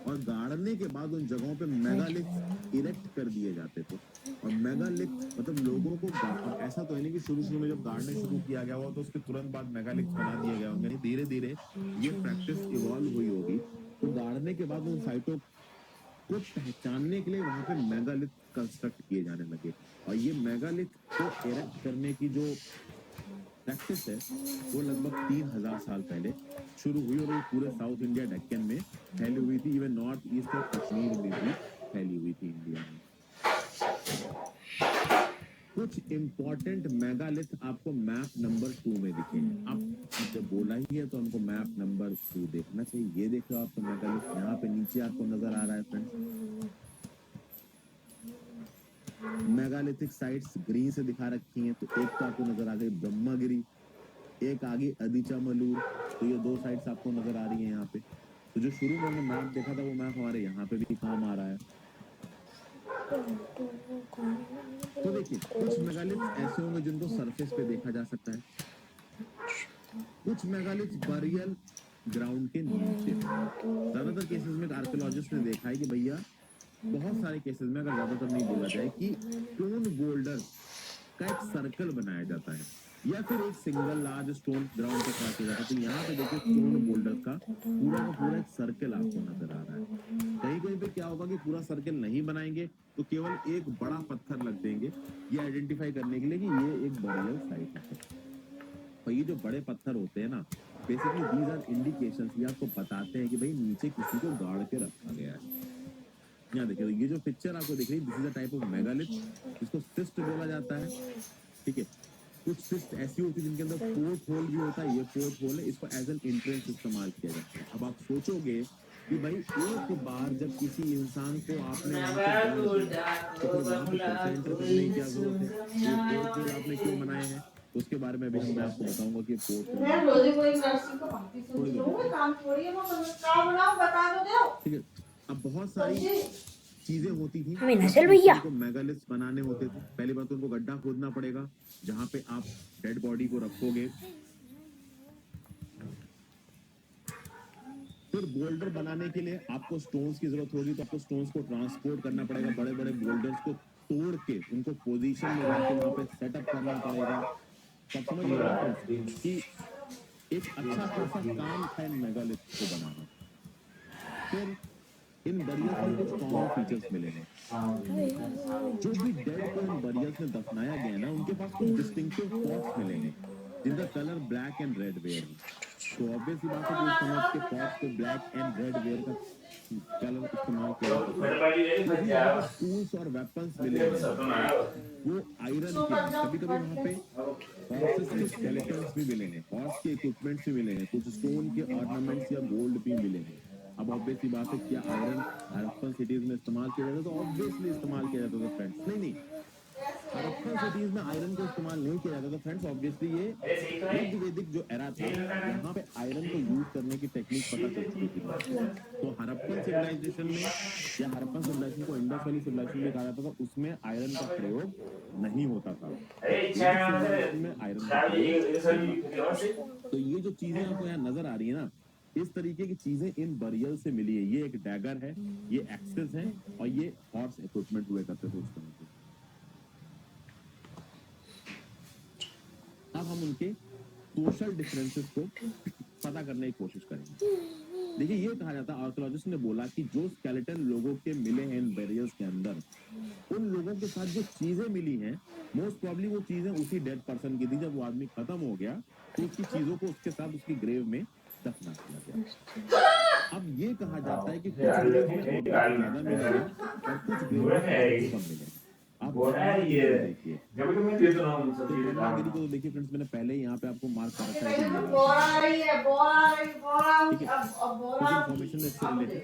और गाड़ने के बाद उन जगहों पे मेगालिथ इरेक्ट कर दिए जाते थे। और मेगालिथ मतलब लोगों को ऐसा तो है नहीं कि शुरू में जब गाड़ने शुरू किया गया हुआ तो उसके तुरंत बाद मेगालिथ बना दिए गए होंगे। धीरे धीरे ये प्रैक्टिस इवॉल्व हुई होगी। तो गाड़ने के बाद उन साइटों को पहचानने के लिए वहां पे मेगालिथ कंस्ट्रक्ट किए जाने लगे। और ये मेगालिथ को इरेक्ट करने की जो प्रैक्टिस है वो लगभग 3000 साल पहले शुरू हुई और वो पूरे साउथ इंडिया डेक्कन में फैली हुई थी। इवन नॉर्थ ईस्ट और कश्मीर में भी फैली हुई थी इंडिया में। कुछ इंपॉर्टेंट मेगालिथ आपको मैप नंबर 2 में दिखेंगे। आप जब बोला ही है तो हमको मैप नंबर 2 देखना चाहिए। ये देखो आपको मेगालिथ यहाँ पे नीचे आपको नजर आ रहा है फ्रेंड्स। मेगालिथिक साइट्स ग्रीन से दिखा रखी हैं। तो एक तो आपको नजर आ गई ब्रह्मागिरी, एक आगे अदिचामलूर। तो ये दो साइट्स आपको नजर आ रही हैं यहाँ पे। तो जो शुरू में हमने मैप देखा था वो मैप हमारे यहाँ पे भी काम आ रहा है। तो देखिए कुछ मेगालिथ्स ऐसे होंगे जिनको सरफेस पे देखा जा सकता है, कुछ मेगालिथ्स बरियल ग्राउंड के नीचे। ज्यादातर केसेस में आर्कियोलॉजिस्ट ने देखा है कि भैया बहुत सारे केसेस में, अगर ज्यादातर नहीं बोला जाए, कि स्टोन बोल्डर का एक सर्कल बनाया जाता है या फिर एक सिंगल लार्ज स्टोन ग्राउंड पे खड़ा किया जाता है। तो यहाँ पे देखिए स्टोन बोल्डर का पूरा एक सर्कल आपको नजर आ रहा है। कहीं कहीं पे क्या होगा कि पूरा सर्कल नहीं बनाएंगे तो केवल एक बड़ा पत्थर लग देंगे ये आइडेंटिफाई करने के लिए कि ये एक बरियल साइट है। और ये जो बड़े पत्थर होते हैं ना, बेसिकली दीज आर इंडिकेशंस, ये आपको बताते हैं कि भाई नीचे किसी को गाड़ के रखा गया है। यहाँ देखिए ये जो पिक्चर आपको दिख रही है, this is a type of megalith, इसको सिस्ट बोला जाता है। ठीक है, कुछ सिस्ट ऐसी होती है जिनके अंदर पोर्ट होल भी होता है। ये पोर्ट होल है, इसको एज एन एंट्रेंस इस्तेमाल किया जाता है। अब आप सोचोगे कि भाई एक बार जब किसी इंसान को आपने वहां पे गाड़ दिया तो फिर वहां पे फिर से एंटर करने की क्या जरूरत है? ये पोर्ट होल आपने क्यों बनाए हैं? उसके बारे में भी मैं आपको बताऊंगा कि पोर्ट होल। ठीक है, अब बहुत सारी चीजें होती थी हमें जब नसल भैया उनको मेगालिथ्स बनाने होते थे। पहली बात तो उनको गड्ढा खोदना पड़ेगा जहां पे आप डेड बॉडी को रखोगे। फिर बोल्डर बनाने के लिए आपको स्टोन्स की जरूरत होगी, तो आपको स्टोन्स को ट्रांसपोर्ट करना पड़ेगा। बड़े बड़े बोल्डर्स को तोड़ के उनको पोजीशन में रख के वहां पे सेटअप करना पड़ेगा। तब समझ रहे हो कि एक अच्छा खासा काम था इन मेगालिथ्स को बनाना। फिर इन बरियल्स में कुछ कॉमन फीचर्स मिलेंगे। जो भी डेड को इन बरियल्स में दफनाया गया ना, उनके पास कुछ डिस्टिंक्टिव पॉट्स मिलेंगे जिनका colour black and red ware है। तो ऑब्वियस ही बात है कि उस समय के पॉट्स पे ब्लैक एंड रेड वेयर का कलर इस्तेमाल किया जाता था। टूल्स और वेपन्स मिलेंगे वो आयरन के हैं। कभी कभी वहां पे हॉर्सेस के स्केलेटन्स भी मिलेंगे, हॉर्स के इक्विपमेंट्स भी मिलेंगे, कुछ स्टोन के ऑर्नामेंट्स या गोल्ड भी मिलेंगे। अब ऑब्वियसली बात है क्या आयरन हरप्पन सिटीज में इस्तेमाल किया जाता था? तो ऑब्वियसली इस्तेमाल किया जाता था फ्रेंड्स। नहीं, हड़प्पन सिटीज में आयरन को इस्तेमाल नहीं किया जाता था फ्रेंड्स। ऑब्वियसली ये वैदिक जो एरा था यहाँ पे आयरन को यूज करने की टेक्निक पता चल चुकी थी। तो हड़प्पन सिविलाइजेशन में या हड़प्पन सिविलाइजेशन को इंडस वैली सिविलाइजेशन में कहा जाता था, उसमें आयरन का प्रयोग नहीं होता था। वैदिक civilization में आयरन का प्रयोग होता था। तो ये जो चीजें आपको यहाँ नजर आ रही है ना, इस तरीके की चीजें इन बरियल से मिली है। ये एक डैगर है, ये एक्सेस है, और ये हॉर्स इक्विपमेंट हुए करते थे उस टाइम पे। अब हम उनके सोशल डिफरेंसेस को पता करने की कोशिश करेंगे। देखिए, ये कहा जाता है, आर्कियोलॉजिस्ट ने बोला कि जो स्केलेटन लोगों के मिले हैं इन बेरियल्स के अंदर, उन लोगों के साथ जो चीजें मिली हैं, मोस्ट प्रॉब्ली वो चीजें उसी डेड पर्सन की थी। जब वो आदमी खत्म हो गया तो उसकी चीजों को उसके साथ उसकी ग्रेव में दफना किया गया। अब ये कहा जाता है कि कुछ ग्रेव में ऑब्जेक्ट ज्यादा मिले हैं और कुछ ग्रेव में ऑब्जेक्ट कम मिले हैं। आप देखिए, तो ब्रह्मागिरी को देखिए फ्रेंड्स, मैंने पहले ही यहाँ पे आपको मार्क कर रखा है कि ठीक है, कुछ इन्फॉर्मेशन इससे रिलेटेड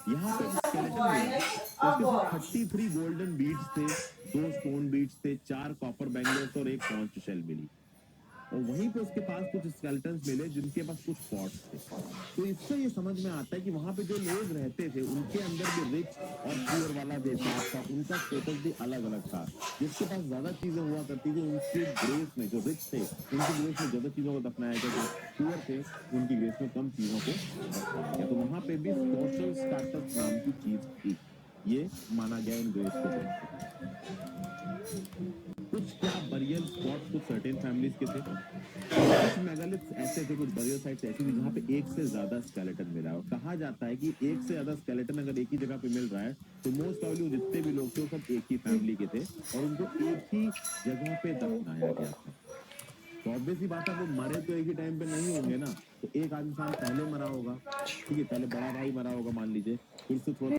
यहाँ पे स्केलेटन मिला, उसके साथ 33 गोल्डन बीड्स थे, 2 स्टोन बीड्स थे, 4 कॉपर बैंगल्स और 1 कॉन्च शेल मिली। और वहीं पे उसके पास कुछ स्केलेटन्स मिले जिनके पास कुछ पॉट्स थे। तो इससे ये समझ में आता है कि वहां पे जो लोग रहते थे उनके अंदर भी रिच और पुअर वाला जो हिसाब था, उनका स्टेटस भी अलग अलग था। जिसके पास ज्यादा चीजें हुआ करती थी, उनके ग्रेस में जो रिच थे उनकी ग्रेस में ज्यादा चीजों को दफनाया गया, जो पुअर थे उनकी ग्रेस में कम चीजों को दफनाया गया। तो वहां पे भी सोशल स्टेटस नाम की चीज थी, ये माना गया इन ग्रेस को देख के। कुछ क्या बरियल स्पॉट्स कुछ सर्टेन फैमिलीज के थे, कुछ मेगालिथ्स ऐसे थे, कुछ बरियल साइट्स ऐसी थी जहाँ पे एक से ज्यादा स्केलेटन मिला है। और कहा जाता है कि एक से ज्यादा स्केलेटन अगर एक ही जगह पे मिल रहा है तो मोस्ट प्रॉब्ली जितने भी लोग थे वो सब एक ही फैमिली के थे और उनको एक ही जगह पे दफनाया गया था। तो ऑब्वियस ही बात है, वो मरे तो एक ही टाइम पे नहीं होंगे ना। तो एक इंसान पहले मरा होगा, ठीक है, पहले बड़ा भाई मरा होगा मान लीजिए, फिर से थोड़ा